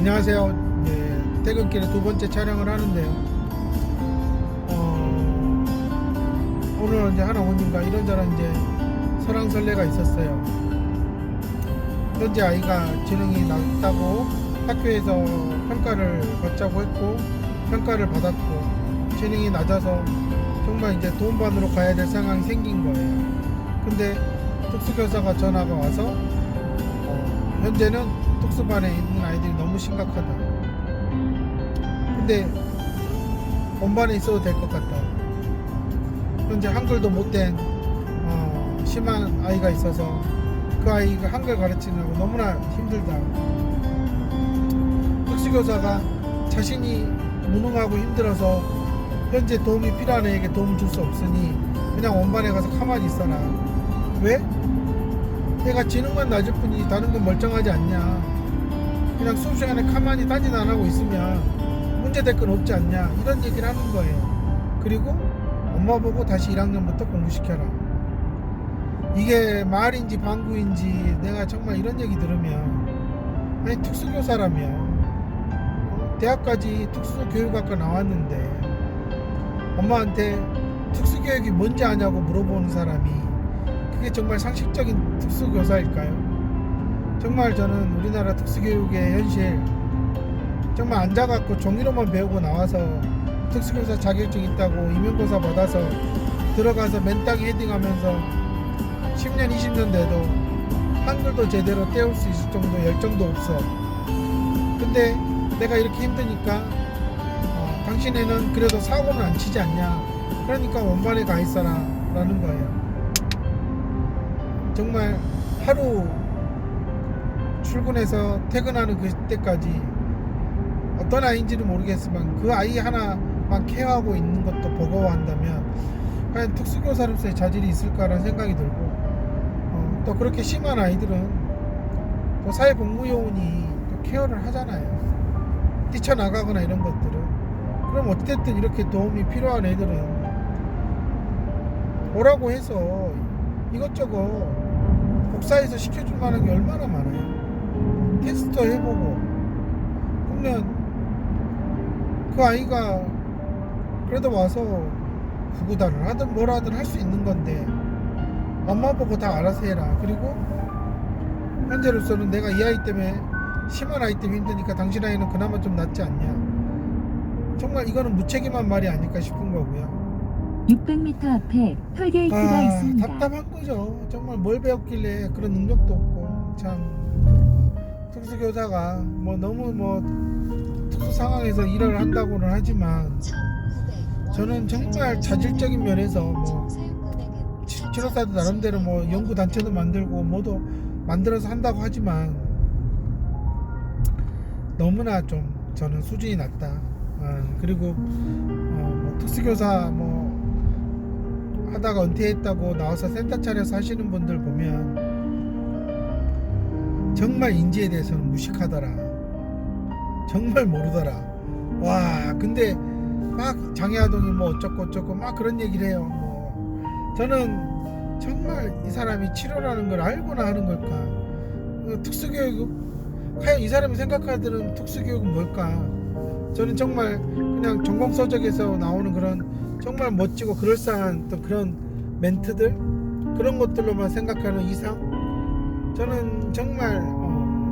안녕하세요. 퇴근길에 두 번째 촬영을 하는데요. 오늘은 이제 하나원님과 이런저런 이제 설왕설래가 있었어요. 현재 아이가 지능이 낮다고 학교에서 평가를 받자고 했고, 평가를 받았고, 지능이 낮아서 정말 이제 도움반으로 가야 될 상황이 생긴 거예요. 근데 특수교사가 전화가 와서 현재는 특수반에 있는 아이들이 너무 심각하다. 근데 본반에 있어도 될 것 같다. 현재 한글도 못된 심한 아이가 있어서 그 아이가 한글 가르치느라고 너무나 힘들다. 특수교사가 자신이 무능하고 힘들어서 현재 도움이 필요한 애에게 도움을 줄 수 없으니 그냥 원반에 가서 가만히 있어라. 왜? 얘가 지능만 낮을 뿐이지 다른 건 멀쩡하지 않냐. 그냥 수업 시간에 가만히 딴짓 안 하고 있으면 문제될 건 없지 않냐, 이런 얘기를 하는 거예요. 그리고 엄마 보고 다시 1학년부터 공부시켜라. 이게 말인지 방구인지 내가 정말 이런 얘기 들으면, 아니 특수교사라며 대학까지 특수교육학과 나왔는데 엄마한테 특수교육이 뭔지 아냐고 물어보는 사람이 그게 정말 상식적인 특수교사일까요? 정말 저는 우리나라 특수교육의 현실, 정말 앉아갖고 종이로만 배우고 나와서 특수교사 자격증 있다고 임용고사 받아서 들어가서 맨땅에 헤딩하면서 10년 20년 돼도 한글도 제대로 떼울 수 있을 정도 열정도 없어. 근데 내가 이렇게 힘드니까 당신애는 그래도 사고는 안 치지 않냐, 그러니까 원반에 가 있어라 라는 거예요. 정말 하루 출근해서 퇴근하는 그때까지 어떤 아이인지는 모르겠지만 그 아이 하나만 케어하고 있는 것도 버거워한다면 과연 특수교사로서의 자질이 있을까라는 생각이 들고, 또 그렇게 심한 아이들은 또 사회복무요원이 또 케어를 하잖아요. 뛰쳐나가거나 이런 것들은. 그럼 어쨌든 이렇게 도움이 필요한 애들은 오라고 해서 이것저것 복사해서 시켜줄 만한 게 얼마나 많아요. 테스트도 해보고. 그러면 그 아이가 그래도 와서 구구단을 하든 뭘 하든 할 수 있는 건데 엄마 보고 다 알아서 해라. 그리고 현재로서는 내가 이 아이 때문에, 심한 아이 때문에 힘드니까 당신 아이는 그나마 좀 낫지 않냐. 정말 이거는 무책임한 말이 아닐까 싶은 거고요. 600m 앞에 톨게이트가 있습니다. 답답한 거죠. 정말 뭘 배웠길래 그런 능력도 없고. 참 특수교사가 너무 특수 상황에서 일을 한다고는 하지만 저는 정말 자질적인 면에서 치료사도 나름대로 연구단체도 만들고 뭐도 만들어서 한다고 하지만 너무나 좀 저는 수준이 낮다. 그리고 특수교사 하다가 은퇴했다고 나와서 센터 차려서 하시는 분들 보면 정말 인지에 대해서는 무식하더라. 정말 모르더라. 와, 근데 막 장애아동이 어쩌고 막 그런 얘기를 해요. 저는 정말 이 사람이 치료라는 걸 알고나 하는 걸까? 특수교육, 과연 이 사람이 생각하는 특수교육은 뭘까? 저는 정말 그냥 전공서적에서 나오는 그런 정말 멋지고 그럴싸한 또 그런 멘트들, 그런 것들로만 생각하는 이상 저는 정말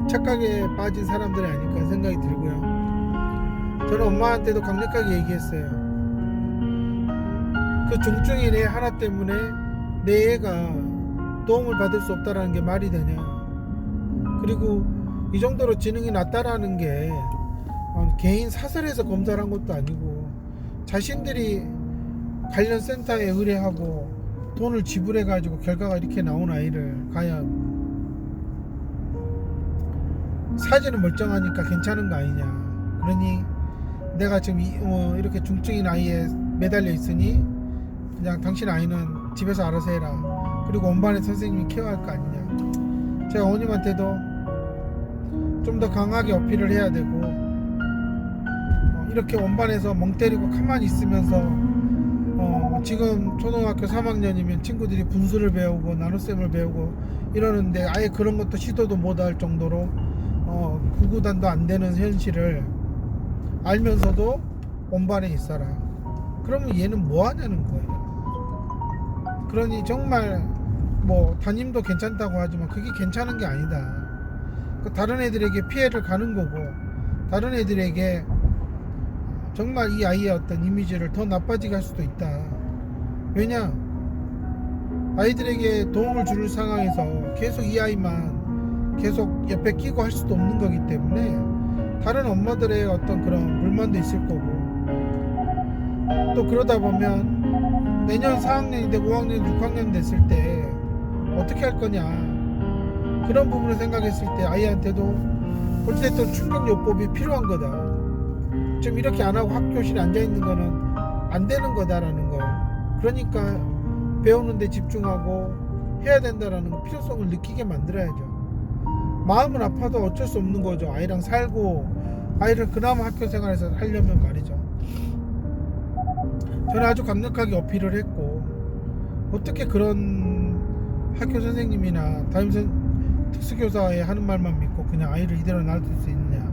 착각에 빠진 사람들이 아닐까 생각이 들고요. 저는 엄마한테도 강력하게 얘기했어요. 그 중증인 애 하나 때문에 내 애가 도움을 받을 수 없다라는 게 말이 되냐. 그리고 이 정도로 지능이 낮다라는 게 개인 사설에서 검사를 한 것도 아니고 자신들이 관련 센터에 의뢰하고 돈을 지불해 가지고 결과가 이렇게 나온 아이를 과연 사진은 멀쩡하니까 괜찮은 거 아니냐. 그러니 내가 지금 이렇게 중증인 아이에 매달려 있으니 그냥 당신 아이는 집에서 알아서 해라. 그리고 원반에 선생님이 케어할 거 아니냐. 제가 어머님한테도 좀 더 강하게 어필을 해야 되고, 이렇게 원반에서 멍 때리고 가만히 있으면서 지금 초등학교 3학년이면 친구들이 분수를 배우고 나눗셈을 배우고 이러는데 아예 그런 것도 시도도 못할 정도로 구구단도 안 되는 현실을 알면서도 온반에 있어라. 그러면 얘는 뭐 하냐는 거예요. 그러니 정말 뭐 담임도 괜찮다고 하지만 그게 괜찮은 게 아니다. 다른 애들에게 피해를 가는 거고, 다른 애들에게 정말 이 아이의 어떤 이미지를 더 나빠지게 할 수도 있다. 왜냐, 아이들에게 도움을 줄 상황에서 계속 이 아이만 계속 옆에 끼고 할 수도 없는 거기 때문에 다른 엄마들의 어떤 그런 불만도 있을 거고, 또 그러다 보면 내년 4학년이 되고 5학년, 6학년 됐을 때 어떻게 할 거냐, 그런 부분을 생각했을 때 아이한테도 어찌됐든 충격요법이 필요한 거다. 좀 이렇게 안 하고 학교실에 앉아있는 거는 안 되는 거다라는 거. 그러니까 배우는 데 집중하고 해야 된다라는 거, 필요성을 느끼게 만들어야죠. 마음은 아파도 어쩔 수 없는 거죠. 아이랑 살고 아이를 그나마 학교 생활에서 하려면 말이죠. 저는 아주 강력하게 어필을 했고, 어떻게 그런 학교 선생님이나 담임 특수교사의 하는 말만 믿고 그냥 아이를 이대로 놔둘 수 있느냐.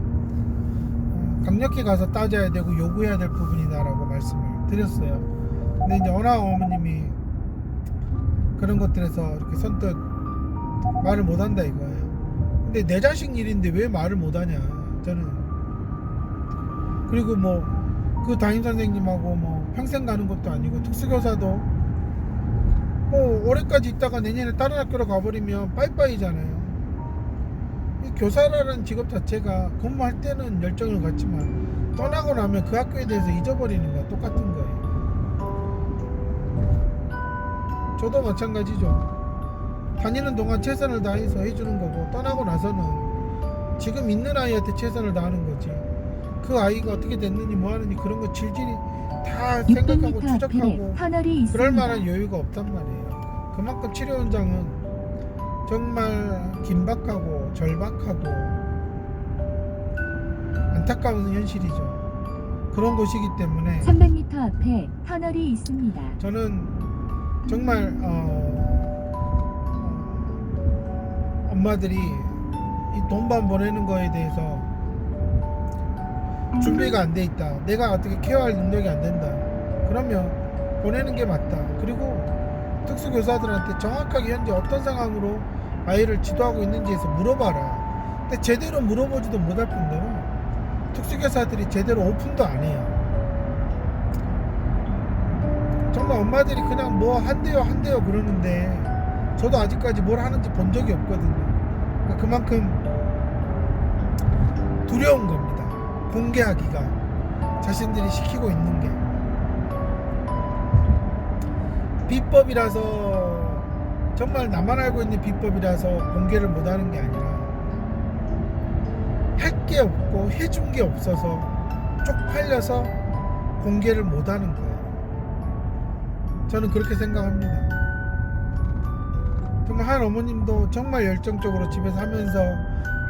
강력히 가서 따져야 되고 요구해야 될 부분이다라고 말씀을 드렸어요. 근데 이제 워낙 어머님이 그런 것들에서 이렇게 선뜻 말을 못한다 이거예요. 근데 내 자식 일인데 왜 말을 못하냐, 저는. 그리고 뭐 그 담임선생님하고 뭐 평생 가는 것도 아니고, 특수교사도 뭐 올해까지 있다가 내년에 다른 학교로 가버리면 빠이빠이잖아요. 이 교사라는 직업 자체가 근무할 때는 열정을 갖지만 떠나고 나면 그 학교에 대해서 잊어버리는 거야. 똑같은 거예요. 저도 마찬가지죠. 다니는 동안 최선을 다해서 해주는 거고, 떠나고 나서는 지금 있는 아이한테 최선을 다하는 거지. 그 아이가 어떻게 됐느니 뭐하느니 그런 거 질질이 다 생각하고 600m 앞에 추적하고 터널이 있습니다. 그럴 만한 여유가 없단 말이에요. 그만큼 치료 현장은 정말 긴박하고 절박하고 안타까운 현실이죠. 그런 곳이기 때문에 300m 앞에 터널이 있습니다. 저는 정말 엄마들이 이 돈만 보내는 거에 대해서 준비가 안 돼 있다, 내가 어떻게 케어할 능력이 안 된다, 그러면 보내는 게 맞다. 그리고 특수교사들한테 정확하게 현재 어떤 상황으로 아이를 지도하고 있는지에서 물어봐라. 근데 제대로 물어보지도 못할 뿐더러 특수교사들이 제대로 오픈도 안 해요. 정말 엄마들이 그냥 뭐 한대요 그러는데 저도 아직까지 뭘 하는지 본 적이 없거든요. 그만큼 두려운 겁니다. 공개하기가, 자신들이 시키고 있는 게. 비법이라서, 정말 나만 알고 있는 비법이라서 공개를 못하는 게 아니라 할 게 없고 해준 게 없어서 쪽팔려서 공개를 못하는 거예요. 저는 그렇게 생각합니다. 정말 한 어머님도 정말 열정적으로 집에서 하면서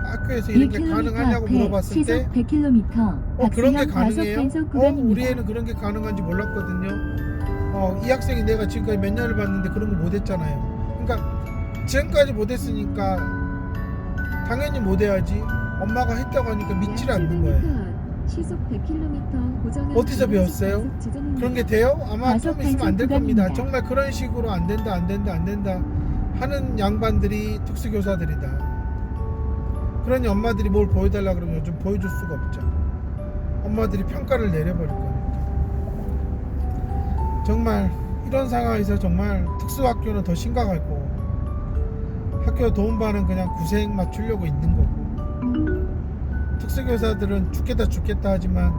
학교에서 이런 게 1km 가능하냐고 앞에 물어봤을 때 시속 100km 그런 게 박스형 과속 가능해요? 단속 구간입니다. 우리 애는 그런 게 가능한지 몰랐거든요. 이 학생이 내가 지금까지 몇 년을 봤는데 그런 거 못했잖아요. 그러니까 지금까지 못했으니까 당연히 못해야지. 엄마가 했다고 하니까 믿지를 않는 거예요. 시속 100km 고정한 어디서 배웠어요? 그런 게 돼요? 아마 좀 있으면 안 될 겁니다. 정말 그런 식으로 안 된다 하는 양반들이 특수교사들이다. 그러니 엄마들이 뭘 보여달라 그러면 요즘 보여줄 수가 없죠. 엄마들이 평가를 내려버릴 거니까. 정말 이런 상황에서 정말 특수학교는 더 심각하고, 학교 도움반은 그냥 구색 맞추려고 있는 거고, 특수교사들은 죽겠다 하지만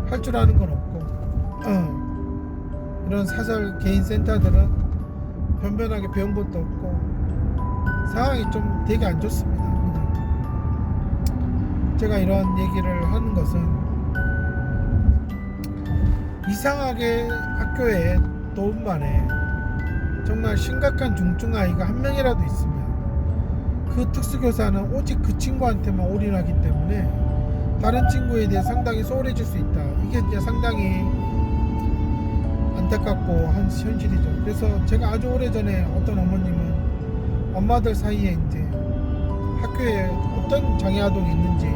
할 줄 아는 건 없고, 이런 사설 개인 센터들은 변변하게 배운 것도 없고 상황이 좀 되게 안 좋습니다. 제가 이런 얘기를 하는 것은, 이상하게 학교에 도움반에 정말 심각한 중증 아이가 한 명이라도 있으면 그 특수교사는 오직 그 친구한테만 올인하기 때문에 다른 친구에 대해 상당히 소홀해질 수 있다. 이게 이제 상당히 안타깝고 한 현실이죠. 그래서 제가 아주 오래전에 어떤 어머님은 엄마들 사이에 이제 학교에 어떤 장애아동이 있는지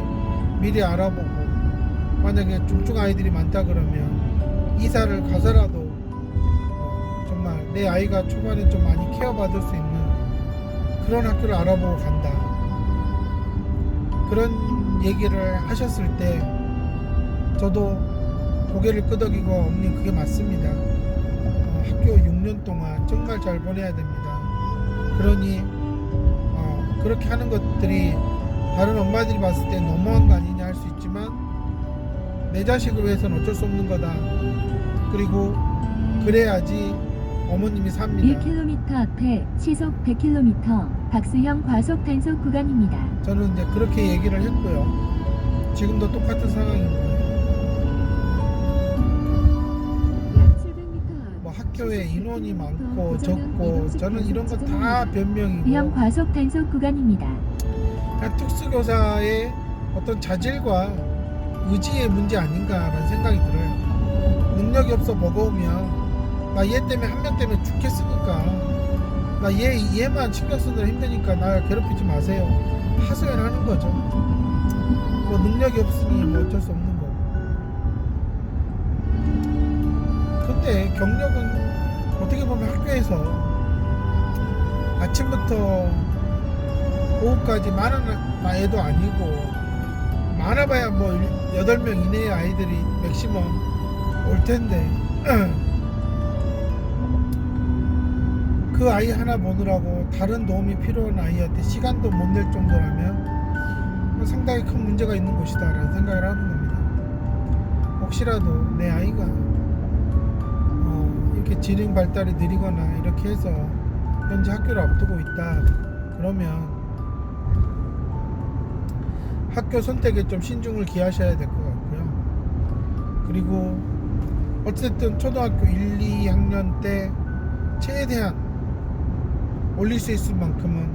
미리 알아보고, 만약에 중증 아이들이 많다 그러면 이사를 가서라도 정말 내 아이가 초반에 좀 많이 케어받을 수 있는 그런 학교를 알아보고 간다, 그런 얘기를 하셨을 때 저도 고개를 끄덕이고 어머니 그게 맞습니다. 학교 6년 동안 정말 잘 보내야 됩니다. 그러니 그렇게 하는 것들이 다른 엄마들이 봤을 때 너무한 거 아니냐 할 수 있지만 내 자식을 위해서는 어쩔 수 없는 거다. 그리고 그래야지 어머님이 삽니다. 1km 앞에 시속 100km 박수형 과속 단속 구간입니다. 저는 이제 그렇게 얘기를 했고요. 지금도 똑같은 상황입니다. 약 700m 뭐 학교에 인원이 많고 적고 저는 이런 거 다 변명이고, 형 과속 단속 구간입니다. 그냥 특수교사의 어떤 자질과 의지의 문제 아닌가라는 생각이 들어요. 능력이 없어 버거우면 나 얘 때문에 한 명 때문에 죽겠으니까 나 얘만 신경 쓰느라 힘드니까 날 괴롭히지 마세요 하소연하는 거죠. 뭐 능력이 없으니 뭐 어쩔 수 없는 거고. 근데 경력은 어떻게 보면 학교에서 아침부터 오후까지 많은 애도 아니고, 많아봐야 뭐 8명 이내의 아이들이 맥시멈 올 텐데 그 아이 하나 보느라고 다른 도움이 필요한 아이한테 시간도 못 낼 정도라면 상당히 큰 문제가 있는 곳이다 라는 생각을 하는 겁니다. 혹시라도 내 아이가 이렇게 지능 발달이 느리거나 이렇게 해서 현재 학교를 앞두고 있다 그러면 학교 선택에 좀 신중을 기하셔야 될 것 같고요. 그리고 어쨌든 초등학교 1, 2학년 때 최대한 올릴 수 있을 만큼은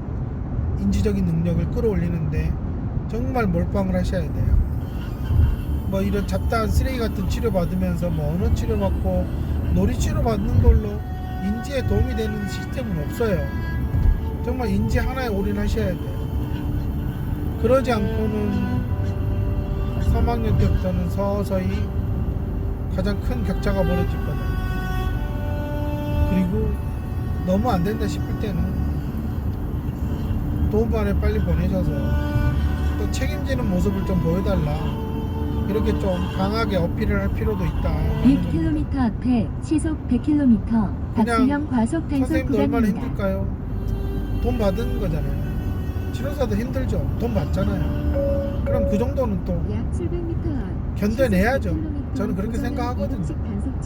인지적인 능력을 끌어올리는데 정말 몰빵을 하셔야 돼요. 뭐 이런 잡다한 쓰레기 같은 치료 받으면서 뭐 언어 치료 받고 놀이 치료 받는 걸로 인지에 도움이 되는 시스템은 없어요. 정말 인지 하나에 올인하셔야 돼요. 그러지 않고는 3학년 때부터는 서서히 가장 큰 격차가 벌어질 거다. 그리고 너무 안 된다 싶을 때는 도움반에 빨리 보내셔서 또 책임지는 모습을 좀 보여달라, 이렇게 좀 강하게 어필을 할 필요도 있다. 1km 앞에 시속 100km 박수형 과속 단속 선생님도 얼마나 구간입니다. 힘들까요? 돈 받은 거잖아요. 치료사도 힘들죠. 돈 받잖아요. 그럼 그 정도는 또 약 700m 견뎌내야죠. 저는 그렇게 생각하거든요.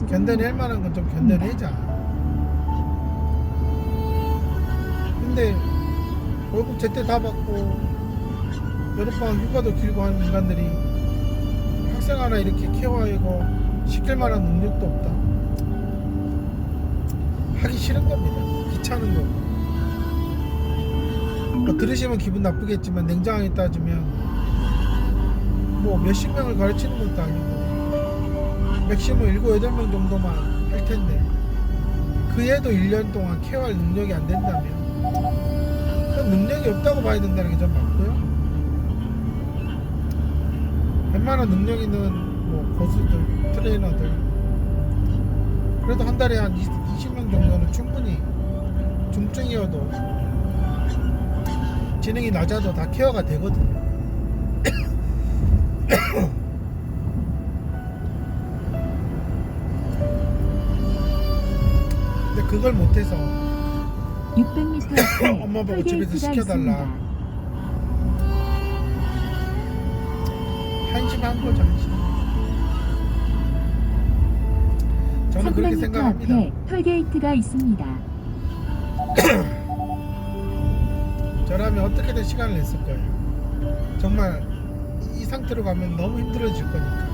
견뎌낼 만한 건 좀 견뎌내자. 근데 월급 제때 다 받고 여름방학 휴가도 길고 하는 인간들이 학생 하나 이렇게 케어하고 시킬 만한 능력도 없다. 하기 싫은 겁니다. 귀찮은 거고. 뭐 들으시면 기분 나쁘겠지만 냉정하게 따지면 뭐 몇십 명을 가르치는 것도 아니고 맥시멈 7, 8명 정도만 할 텐데 그 애도 1년 동안 케어할 능력이 안 된다면 그 능력이 없다고 봐야 된다는 게 좀 맞고요. 웬만한 능력 있는 뭐 고수들, 트레이너들 그래도 한 달에 한 20명 정도는 충분히 중증이어도 지능이 낮아도 다 케어가 되거든요. 근데 그걸 못해서 600m 앞에 엄마 보고 집에서 톨게이트가 시켜달라. 있습니다. 한심한 거죠, 한심. 저는 그렇게 300m 생각합니다. 앞에 톨게이트가 있습니다. 저라면 어떻게든 시간을 냈을 거예요. 정말 이 상태로 가면 너무 힘들어질 거니까.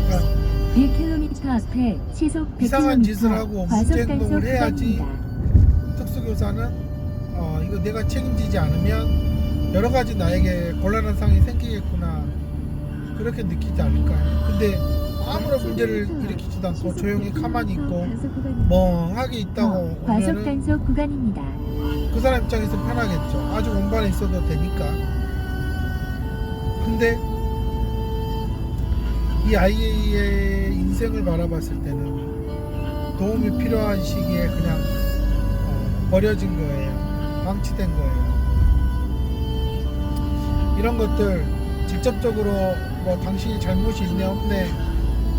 그러니까 1km 앞에 시속 이상한 짓을 100km 하고 과속 문제 단속 행동을 해야지 구간입니다. 특수교사는 이거 내가 책임지지 않으면 여러 가지 나에게 곤란한 상황이 생기겠구나 그렇게 느끼지 않을까요? 근데 아무런 문제를 일으키지도 않고 조용히 가만히 있고 멍하게 있다고 과속 오면은 단속 구간입니다. 그 사람 입장에서 편하겠죠. 아주 공간에 있어도 되니까. 근데 이 아이의 인생을 바라봤을 때는 도움이 필요한 시기에 그냥 버려진 거예요. 방치된 거예요. 이런 것들 직접적으로 뭐 당신이 잘못이 있네 없네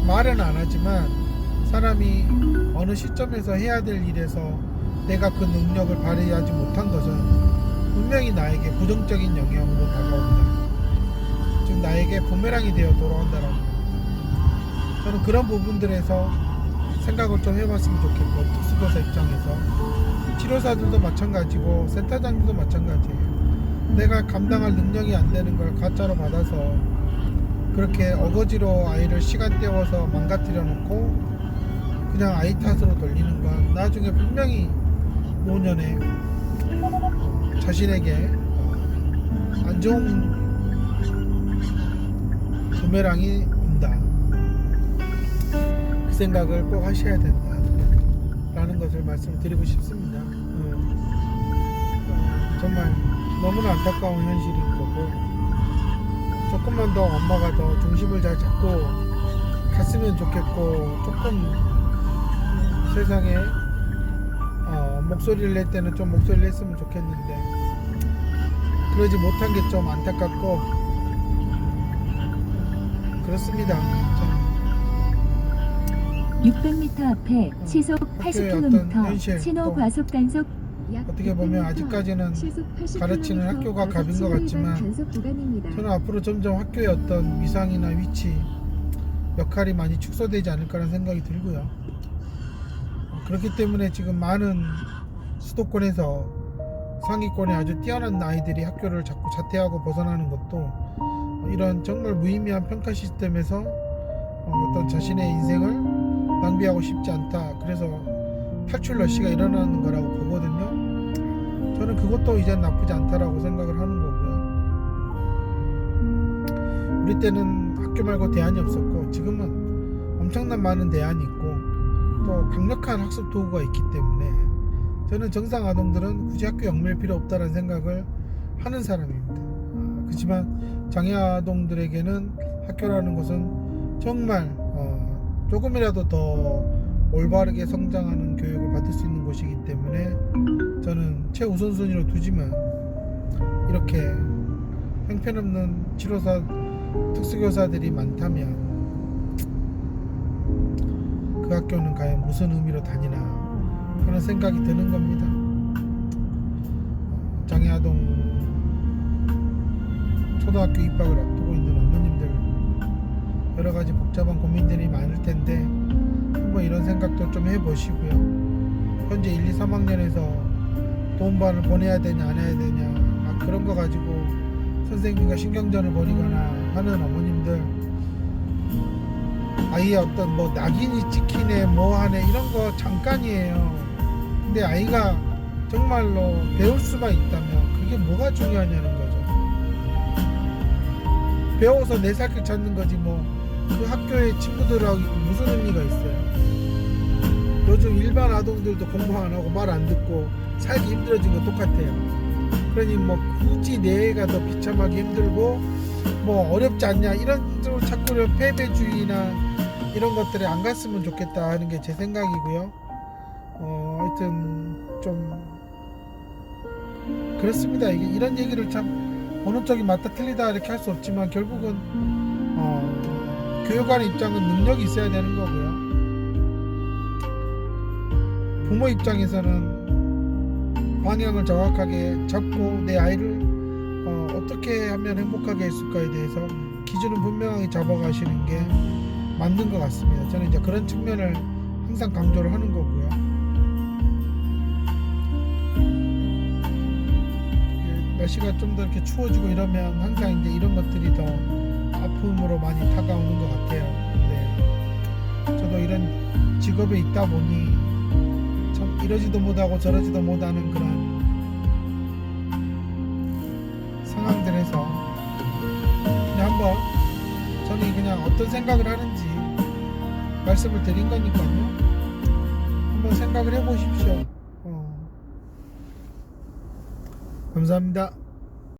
말은 안 하지만 사람이 어느 시점에서 해야 될 일에서 내가 그 능력을 발휘하지 못한 것은 분명히 나에게 부정적인 영향으로 다가옵니다. 즉 나에게 부메랑이 되어 돌아온다라고. 저는 그런 부분들에서 생각을 좀 해봤으면 좋겠고, 특수교사 입장에서 치료사들도 마찬가지고 센터장들도 마찬가지예요. 내가 감당할 능력이 안 되는 걸 가짜로 받아서 그렇게 어거지로 아이를 시간 때워서 망가뜨려 놓고 그냥 아이 탓으로 돌리는 건 나중에 분명히 노년에 자신에게 안 좋은 부메랑이 온다. 그 생각을 꼭 하셔야 된다 라는 것을 말씀드리고 싶습니다. 정말 너무나 안타까운 현실인 거고, 조금만 더 엄마가 더 중심을 잘 잡고 갔으면 좋겠고, 조금 세상에 목소리를 낼 때는 좀 목소리를 냈으면 좋겠는데 그러지 못한 게 좀 안타깝고 그렇습니다. 600m 앞에 시속 학교의 어떤 80km 현실, 신호 또 과속 단속. 어떻게 보면 아직까지는 가르치는 학교가 갑인 것 같지만 저는 앞으로 점점 학교의 어떤 위상이나 위치, 역할이 많이 축소되지 않을까라는 생각이 들고요. 그렇기 때문에 지금 많은 수도권에서 상위권에 아주 뛰어난 아이들이 학교를 자꾸 자퇴하고 벗어나는 것도 이런 정말 무의미한 평가 시스템에서 어떤 자신의 인생을 낭비하고 싶지 않다. 그래서 탈출 러시가 일어나는 거라고 보거든요. 저는 그것도 이젠 나쁘지 않다라고 생각을 하는 거고요. 우리 때는 학교 말고 대안이 없었고 지금은 엄청난 많은 대안이 있고 또 강력한 학습 도구가 있기 때문에 저는 정상 아동들은 굳이 학교 얽매일 필요 없다는 생각을 하는 사람입니다. 그렇지만 장애 아동들에게는 학교라는 것은 정말 조금이라도 더 올바르게 성장하는 교육을 받을 수 있는 곳이기 때문에 저는 최우선순위로 두지만 이렇게 형편없는 치료사 특수교사들이 많다면 그 학교는 과연 무슨 의미로 다니나 그런 생각이 드는 겁니다. 장애아동 초등학교 입학을 앞두고 있는 어머님들 여러가지 복잡한 고민들이 많을 텐데 한번 이런 생각도 좀 해보시고요. 현재 1, 2, 3학년에서 도움반을 보내야 되냐 안 해야 되냐 그런 거 가지고 선생님과 신경전을 벌이거나 하는 어머님들, 아이의 어떤 뭐 낙인이 찍히네 뭐 하네 이런 거 잠깐이에요. 근데 아이가 정말로 배울 수만 있다면 그게 뭐가 중요하냐는 거죠. 배워서 내 살 길 찾는 거지 뭐 그 학교의 친구들하고 무슨 의미가 있어요. 요즘 일반 아동들도 공부 안 하고 말 안 듣고 살기 힘들어진 거 똑같아요. 그러니 뭐 굳이 내 애가 더 비참하기 힘들고 뭐 어렵지 않냐 이런 쪽으로 자꾸 패배주의나 이런 것들에 안 갔으면 좋겠다 하는 게 제 생각이고요. 하여튼 좀 그렇습니다. 이게 이런 얘기를 참 어느 쪽이 맞다 틀리다 이렇게 할 수 없지만 결국은 교육관의 입장은 능력이 있어야 되는 거고요. 부모 입장에서는 방향을 정확하게 잡고 내 아이를 어떻게 하면 행복하게 했을까에 대해서 기준을 분명하게 잡아가시는 게 맞는 것 같습니다. 저는 이제 그런 측면을 항상 강조를 하는 거고요. 날씨가 좀 더 이렇게 추워지고 이러면 항상 이제 이런 것들이 더 아픔으로 많이 다가오는 것 같아요. 근데 저도 이런 직업에 있다 보니 참 이러지도 못하고 저러지도 못하는 그런 상황들에서 그냥 한번 저는 그냥 어떤 생각을 하는지 말씀을 드린 거니까요. 한번 생각을 해보십시오. 감사합니다.